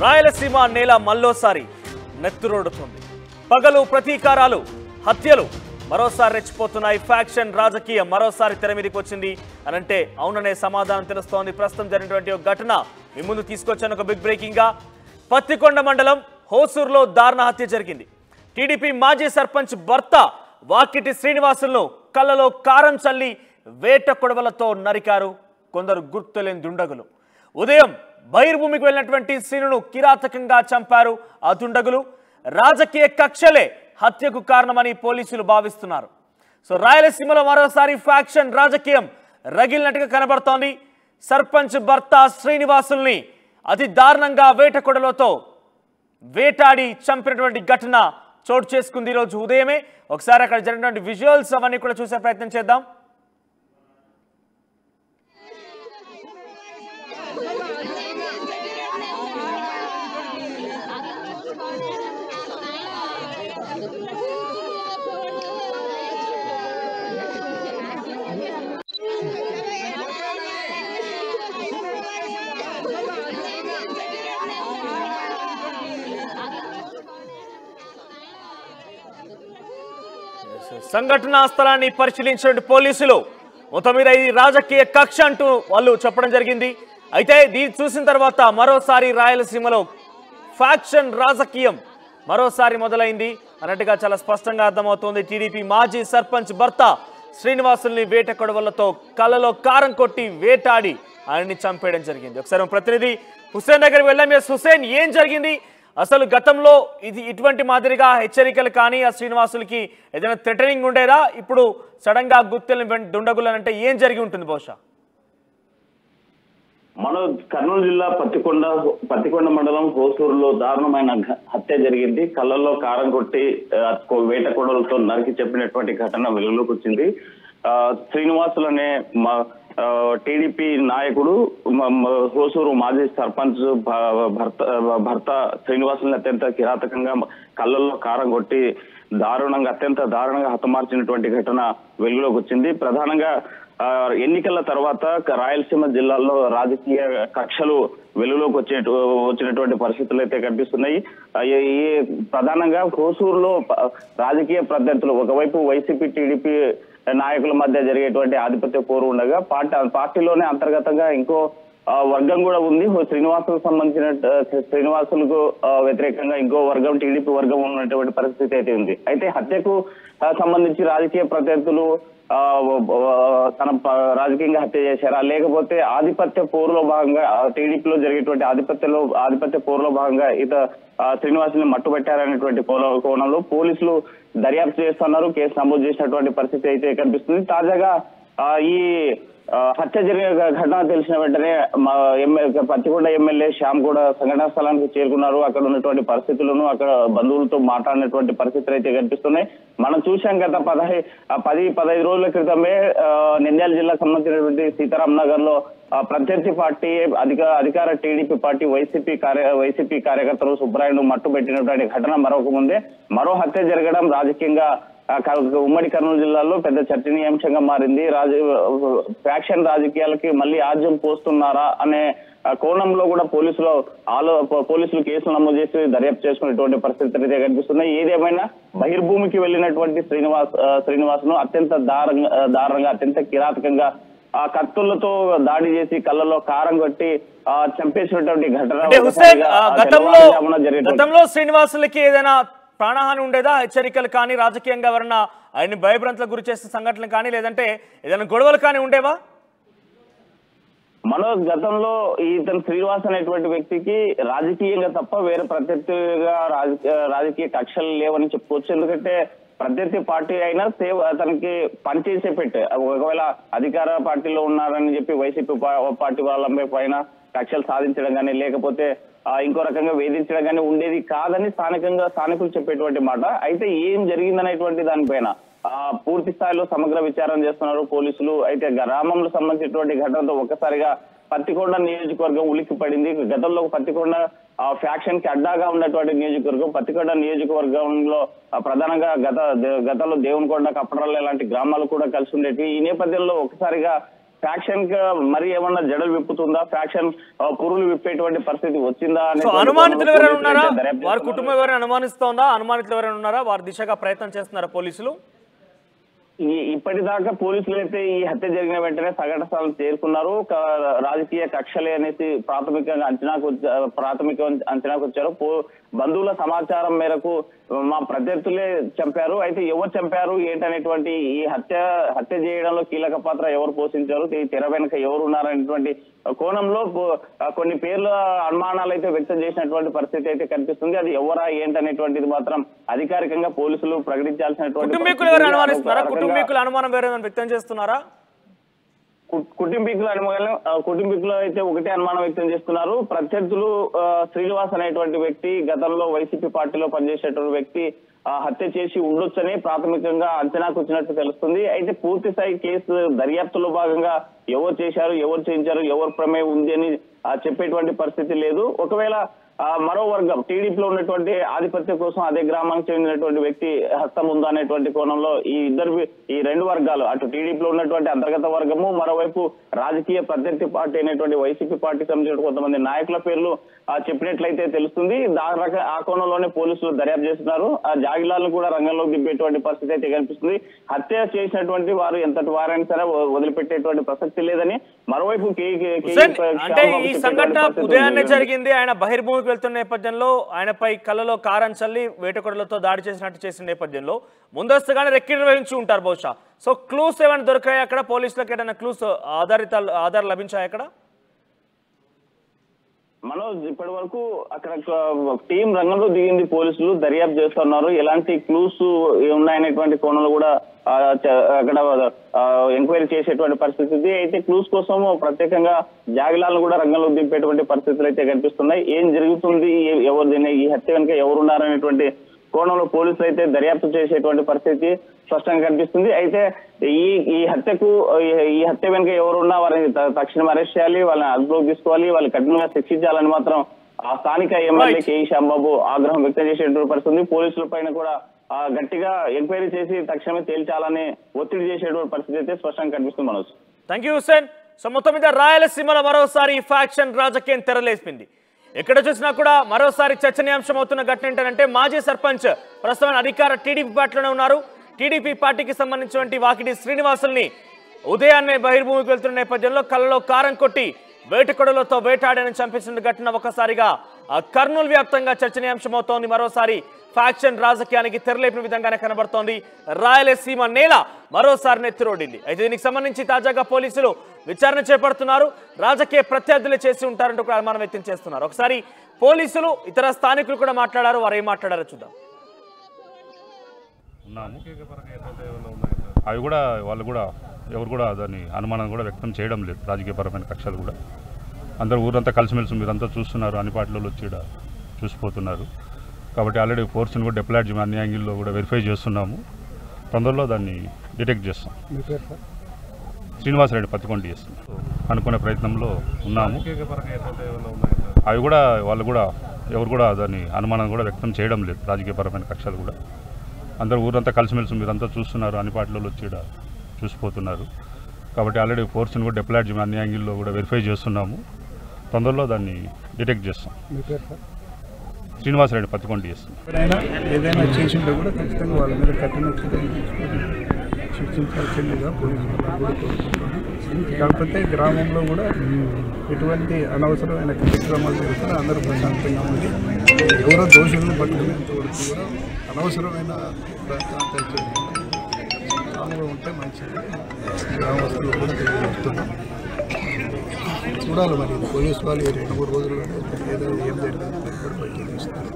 రాయలసీమ నేల మల్లోసారి నెత్తురోడుతుంది. పగలు ప్రతీకారాలు, హత్యలు మరోసారి రెచ్చిపోతున్నాయి. ఫ్యాక్షన్ రాజకీయం మరోసారి తెర మీదకి వచ్చింది అనంటే అవుననే సమాధానం తెలుస్తోంది. ప్రస్తుతం జరిగినటువంటి ఒక ఘటన మీ ముందు తీసుకొచ్చాను. ఒక బిగ్ బ్రేకింగ్ గా పత్తికొండ మండలం హోసూరులో దారుణ హత్య జరిగింది. టీడీపీ మాజీ సర్పంచ్ భర్త వాకిటి శ్రీనివాసులను కళ్ళలో కారం చల్లి వేట కొడవలతో నరికారు కొందరు గుర్తులేని దుండగులు. ఉదయం బహిర్భూమికి వెళ్ళినటువంటి శ్రీనును కిరాతకంగా చంపారు ఆ దుండగులు. రాజకీయ కక్షలే హత్యకు కారణమని పోలీసులు భావిస్తున్నారు. సో రాయలసీమలో మరోసారి ఫ్యాక్షన్ రాజకీయం రగిలినట్టుగా కనబడుతోంది. సర్పంచ్ భర్త శ్రీనివాసుల్ని అతి దారుణంగా వేట కొడవలతో వేటాడి చంపినటువంటి ఘటన చోటు చేసుకుంది ఈరోజు ఉదయమే. ఒకసారి అక్కడ జరిగినటువంటి విజువల్స్ అవన్నీ కూడా చూసే ప్రయత్నం చేద్దాం. సంఘటనా స్థలాన్ని పరిశీలించిన పోలీసులు మొత్తం మీద ఇది రాజకీయ కక్ష అంటూ వాళ్ళు చెప్పడం జరిగింది. అయితే దీన్ని చూసిన తర్వాత మరోసారి రాయలసీమలో ఫ్యాక్షన్ రాజకీయం మరోసారి మొదలైంది అన్నట్టుగా చాలా స్పష్టంగా అర్థమవుతోంది. టీడీపీ మాజీ సర్పంచ్ భర్త శ్రీనివాసుల్ని వేట కొడవలతో కళ్ళలో కారం కొట్టి వేటాడి ఆయన్ని చంపేయడం జరిగింది. ఒకసారి ప్రతినిధి హుసేన్ దగ్గరికి వెళ్ళాం. హుసేన్, ఏం జరిగింది అసలు? గతంలో ఇటువంటి మాదిరిగా హెచ్చరికలు కానీ ఆ శ్రీనివాసులకి ఏదైనా థ్రెటనింగ్ ఉండేదా? ఇప్పుడు సడన్ గా గుర్తులు దుండగులు అంటే ఏం జరిగి ఉంటుంది బహుశా? కర్నూలు జిల్లా పత్తికొండ మండలం హోసూరులో దారుణమైన హత్య జరిగింది. కళ్ళల్లో కారం కొట్టి వేట కొడలతో నరికి చెప్పినటువంటి ఘటన వెలుగులోకి వచ్చింది. శ్రీనివాసులు అనే టీడీపీ నాయకుడు హోసూరు మాజీ సర్పంచ్ భర్త శ్రీనివాసుల్ని అత్యంత కిరాతకంగా కళ్ళల్లో కారం కొట్టి అత్యంత దారుణంగా హతమార్చినటువంటి ఘటన వెలుగులోకి వచ్చింది. ప్రధానంగా ఎన్నికల తర్వాత రాయలసీమ జిల్లాల్లో రాజకీయ కక్షలు వెలుగులోకి వచ్చినటువంటి పరిస్థితులు అయితే కనిపిస్తున్నాయి. ప్రధానంగా హోసూరులో రాజకీయ ప్రత్యర్థులు ఒకవైపు వైసీపీ టీడీపీ నాయకుల మధ్య జరిగేటువంటి ఆధిపత్య పోరు ఉండగా పార్టీలోనే అంతర్గతంగా ఇంకో వర్గం కూడా ఉంది. శ్రీనివాసులకు శ్రీనివాసులకు వ్యతిరేకంగా ఇంకో వర్గం టీడీపీ వర్గం ఉన్నటువంటి పరిస్థితి అయితే ఉంది. అయితే హత్యకు సంబంధించి రాజకీయ ప్రత్యర్థులు తన రాజకీయంగా హత్య చేశారా, లేకపోతే ఆధిపత్య పోరులో భాగంగా టీడీపీలో జరిగేటువంటి ఆధిపత్య పోరులో భాగంగా శ్రీనివాసుని మట్టుబెట్టారనేటువంటి కోణంలో పోలీసులు దర్యాప్తు చేస్తున్నారు. కేసు నమోదు చేసినటువంటి పరిస్థితి అయితే కనిపిస్తుంది. తాజాగా ఈ హత్య జరిగే ఘటన తెలిసిన వెంటనే పత్తికొండ ఎమ్మెల్యే శ్యామ్ కూడా సంఘటనా స్థలానికి చేరుకున్నారు. అక్కడ ఉన్నటువంటి పరిస్థితులను, అక్కడ బంధువులతో మాట్లాడినటువంటి పరిస్థితులు అయితే కనిపిస్తున్నాయి. మనం చూసాం గత 10-15 రోజుల క్రితమే నంద్యాల జిల్లాకు సంబంధించినటువంటి సీతారాం నగర్ లో ప్రత్యర్థి పార్టీ అధికార టీడీపీ పార్టీ వైసీపీ కార్యకర్తలు సుబ్బరాయుడు మట్టు పెట్టినటువంటి ఘటన మరొక ముందే మరో హత్య జరగడం రాజకీయంగా ఉమ్మడి కర్నూలు జిల్లాలో పెద్ద చర్చనీయాంశంగా మారింది. ఫ్యాక్షన్ రాజకీయాలకి మళ్ళీ ఆజ్యం పోస్తున్నారా అనే కోణంలో కూడా పోలీసులు కేసులు నమోదు చేసి దర్యాప్తు చేసుకునేటువంటి పరిస్థితులు అయితే కనిపిస్తున్నాయి. ఏదేమైనా బహిర్భూమికి వెళ్ళినటువంటి శ్రీనివాసును అత్యంత దారుణంగా అత్యంత కిరాతకంగా కత్తులతో దాడి చేసి కళ్ళలో కారం కొట్టి చంపేసినటువంటి గతంలో శ్రీనివాసులకి ఏదైనా ప్రాణహాని ఉండేదా? హెచ్చరికలు కానీ రాజకీయంగా ఎవరన్నా ఆయన్ని భయభ్రాంతులకు గురి చేసే సంఘటనలు కానీ లేదంటే ఏదైనా గొడవలు కానీ ఉండేవా? గతంలో ఇతను శ్రీనివాస్ అనేటువంటి వ్యక్తికి రాజకీయంగా తప్ప వేరే ప్రత్యర్థిగా రాజకీయ కక్షలు లేవని చెప్పుకోవచ్చు. ఎందుకంటే ప్రత్యర్థి పార్టీ అయినా తనకి పనిచేసే పెట్టే ఒకవేళ అధికార పార్టీలో ఉన్నారని చెప్పి వైసీపీ పార్టీ వాళ్ళ పైన కక్షలు సాధించడం కానీ లేకపోతే ఇంకో రకంగా వేధించడం కానీ ఉండేది కాదని స్థానికులు చెప్పేటువంటి మాట. అయితే ఏం జరిగిందనేటువంటి దానిపైన పూర్తి స్థాయిలో సమగ్ర విచారణ చేస్తున్నారు పోలీసులు. అయితే గ్రామంలో సంబంధించినటువంటి ఘటనతో ఒక్కసారిగా పత్తికొండ నియోజకవర్గం ఉలిక్కి పడింది. గతంలో పత్తికొండ ఫ్యాక్షన్ కి అడ్డాగా ఉన్నటువంటి నియోజకవర్గం పత్తికొండ నియోజకవర్గంలో ప్రధానంగా గతంలో దేవునికొండ, కప్పడరాళ్ళ లాంటి గ్రామాలు కూడా కలిసి ఉండేవి. ఈ నేపథ్యంలో ఒకసారిగా ఫ్యాక్షన్ మరి ఏమన్నా జడలు విప్పుతుందా, ఫ్యాక్షన్ పురులు విప్పేటువంటి పరిస్థితి వచ్చిందా సో అనుమానితులు ఎవరైనా ఉన్నారా, వారి కుటుంబం ఎవరైనా అనుమానిస్తోందా, అనుమానితులు ఎవరైనా ఉన్నారా, వారి దిశగా ప్రయత్నం చేస్తున్నారా పోలీసులు? ఇప్పటిదాకా పోలీసులు అయితే ఈ హత్య జరిగిన వెంటనే సంఘటన స్థలం చేరుకున్నారు. రాజకీయ కక్షలే అనేసి ప్రాథమికంగా అంచనాకు వచ్చారు. బంధువుల సమాచారం మేరకు మా ప్రత్యర్థులే చంపారు, అయితే ఎవరు చంపారు ఏంటనేటువంటి ఈ హత్య చేయడంలో కీలక పాత్ర ఎవరు పోషించారు, ఈ తెర వెనుక ఎవరు ఉన్నారనేటువంటి కోణంలో కొన్ని పేర్ల అనుమానాలు అయితే వ్యక్తం చేసినటువంటి పరిస్థితి అయితే కనిపిస్తుంది. అది ఎవరా ఏంటనేటువంటిది మాత్రం అధికారికంగా పోలీసులు ప్రకటించాల్సినటువంటి కుటుంబీకులు అనుమానం వేరే వ్యక్తం చేస్తున్నారా? కుటుంబీకులు అయితే ఒకటే అనుమానం వ్యక్తం చేస్తున్నారు. ప్రత్యర్థులు శ్రీనివాస్ అనేటువంటి వ్యక్తి గతంలో వైసీపీ పార్టీలో పనిచేసేటువంటి వ్యక్తి హత్య చేసి ఉండొచ్చని ప్రాథమికంగా అంచనాకు వచ్చినట్టు తెలుస్తుంది. అయితే పూర్తి స్థాయి కేసు దర్యాప్తులో భాగంగా ఎవరు చేశారు, ఎవరు చేయించారు, ఎవరు ప్రమేయం ఉంది అని చెప్పేటువంటి పరిస్థితి లేదు. ఒకవేళ మరో వర్గం టీడీపీలో ఉన్నటువంటి ఆధిపత్యం కోసం అదే గ్రామానికి చెందినటువంటి వ్యక్తి హస్తం ఉందా అనేటువంటి కోణంలో ఈ రెండు వర్గాలు, అటు టీడీపీలో ఉన్నటువంటి అంతర్గత వర్గము, మరోవైపు రాజకీయ ప్రత్యర్థి పార్టీ అయినటువంటి వైసీపీ పార్టీకి సంబంధించిన కొంతమంది నాయకుల పేర్లు చెప్పినట్లయితే తెలుస్తుంది. ఆ కోణంలోనే పోలీసులు దర్యాప్తు చేస్తున్నారు. ఆ జాగిలాలను కూడా రంగంలోకి దింపేటువంటి పరిస్థితి అయితే కనిపిస్తుంది. హత్య చేసినటువంటి వారు ఎంతటి వారైనా సరే వదిలిపెట్టేటువంటి ప్రసక్తి లేదని, మరోవైపు అంటే ఈ సంఘటన ఉదయాన్నే జరిగింది. ఆయన బహిర్భూమికి వెళ్తున్న నేపథ్యంలో ఆయనపై కళ్ళలో కారం చల్లి వేటకొడలతో దాడి చేసిన నేపథ్యంలో ముందస్తుగానే రెక్కి నిర్వహించి ఉంటారు బహుశా. సో క్లూస్ ఏమైనా దొరికాయి అక్కడ, పోలీసులకు ఏదైనా క్లూస్ ఆధారాలు లభించాయి అక్కడ? మనోజ్, ఇప్పటి వరకు అక్కడ టీం రంగంలో దిగింది, పోలీసులు దర్యాప్తు చేస్తున్నారు. ఎలాంటి క్లూస్ ఉన్నాయనేటువంటి కోణంలో కూడా అక్కడ ఎంక్వైరీ చేసేటువంటి పరిస్థితి. అయితే క్లూస్ కోసం ప్రత్యేకంగా జాగిలాలను కూడా రంగంలోకి దింపేటువంటి పరిస్థితులు అయితే కనిపిస్తున్నాయి. ఏం జరుగుతుంది, ఈ హత్య వెనుక ఎవరున్నారనేటువంటి కోణంలో పోలీసులు అయితే దర్యాప్తు చేసేటువంటి పరిస్థితి స్పష్టంగా కనిపిస్తుంది. అయితే ఈ హత్య వెనుక ఎవరున్నా వారిని తక్షణం అరెస్ట్ చేయాలి, వాళ్ళని అదుపులోకి తీసుకోవాలి, వాళ్ళు కఠినంగా శిక్షించాలని మాత్రం ఆ స్థానిక ఎమ్మెల్యే కేఈ శ్యాంబాబు ఆగ్రహం వ్యక్తం చేసేటువంటి పరిస్థితి. పోలీసుల పైన కూడా గట్టిగా ఎంక్వైరీ చేసి తక్షణమే తేల్చాలని ఒత్తిడి చేసేటువంటి పరిస్థితి అయితే స్పష్టంగా కనిపిస్తుంది. Manoj, thank you Hussain. So మొత్తం మీద రాయలసీమలో మరోసారి ఫ్యాక్షన్ రాజకీయం తెరలేసింది. ఎక్కడ చూసినా కూడా మరోసారి చర్చనీయాంశం అవుతున్న ఘటన ఏంటంటే, మాజీ సర్పంచ్ ప్రస్తుతం అధికార టీడీపీ పార్టీలోనే ఉన్నారు. టీడీపీ పార్టీకి సంబంధించినటువంటి వాకిటి శ్రీనివాసుల్ని ఉదయాన్నే బహిర్భూమికి వెళ్తున్న నేపథ్యంలో కళ్ళలో కారం కొట్టి వేటకొడలతో వేటాడని చంపించిన ఘటన ఒకసారిగా కర్నూలు వ్యాప్తంగా చర్చనీయాంశం అవుతోంది. మరోసారి ఫ్యాక్షన్ రాజకీయానికి తెరలేపిన విధంగానే కనబడుతోంది. రాయలసీమ నేల మరోసారి నెత్తిరోడింది. అయితే దీనికి సంబంధించి తాజాగా పోలీసులు విచారణ చేపడుతున్నారు. రాజకీయ ప్రత్యర్థులే చేసి ఉంటారంటూ కూడా అనుమానం వ్యక్తం చేస్తున్నారు. ఒకసారి పోలీసులు ఇతర స్థానికులు కూడా మాట్లాడారు. వారు ఏం మాట్లాడారో చూద్దాం. అవి కూడా వాళ్ళు కూడా ఎవరు కూడా దాన్ని అనుమానం కూడా వ్యక్తం చేయడం లేదు. రాజకీయపరమైన కక్షలు కూడా అందరూ ఊరంతా కలిసిమెలిసి మీరంతా చూస్తున్నారు, అన్ని పార్టీలలో వచ్చి కూడా చూసిపోతున్నారు. కాబట్టి ఆల్రెడీ ఫోర్స్ని కూడా డిప్లాయిడ్ అన్ని యాంగిల్లో కూడా వెరిఫై చేస్తున్నాము. తొందరలో దాన్ని డిటెక్ట్ చేస్తాం. శ్రీనివాసరెడ్డి పత్తికొండ చేస్తాం అనుకునే ప్రయత్నంలో ఉన్నాము. అవి కూడా వాళ్ళు కూడా ఎవరు కూడా దాన్ని అనుమానం కూడా వ్యక్తం చేయడం లేదు. రాజకీయపరమైన కక్షలు కూడా అందరూ ఊరంతా కలిసిమెలిసి మీరంతా చూస్తున్నారు, అన్ని పార్టీలలో వచ్చి కూడా చూసిపోతున్నారు. కాబట్టి ఆల్రెడీ ఫోర్స్ని కూడా డిప్లాయిడ్ అన్ని యాంగిల్లో కూడా వెరిఫై చేస్తున్నాము. తొందరలో దాన్ని డిటెక్ట్ చేస్తాం. శ్రీనివాసరెడ్డి పత్తికొండ చేస్తాం. ఏదైనా చేసింటే కూడా ఖచ్చితంగా వాళ్ళ మీద కఠిన శిక్షించాల్సిందిగా పోలీసులు కాకపోతే గ్రామంలో కూడా ఎటువంటి అనవసరమైన కార్యక్రమాలు చేస్తారు. అందరూ ప్రశాంతంగా ఉంది. ఎవరో దోషులను పట్టుకునేంత వరకు కూడా అనవసరమైన గ్రామంలో ఉంటే మంచిది. గ్రామస్తులు కూడా తెలియజేస్తున్నాం. చూడాలి మరి పోలీసు వాళ్ళు 2-3 రోజుల్లోనే ఏదో ఏం జరిగింది కూడా బయట తీస్తారు.